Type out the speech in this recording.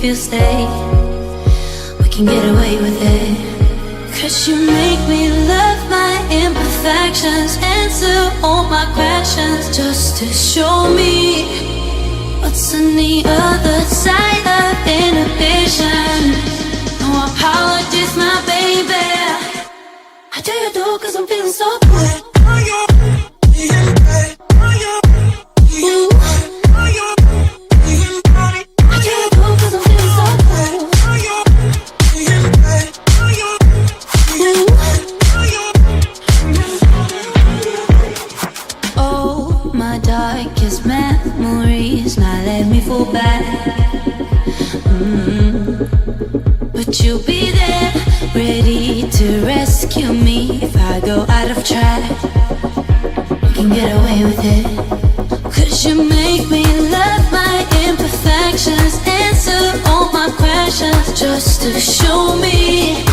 if you stay, we can get away with it. Cause you make me love my imperfections, answer all my questions, just to show me what's on the other side of inhibition. No apologies, my baby. I do you do cause I'm feeling so good. Darkest memories now let me fall back. But you'll be there, ready to rescue me if I go out of track. You can get away with it. Cause you make me love my imperfections, answer all my questions, just to show me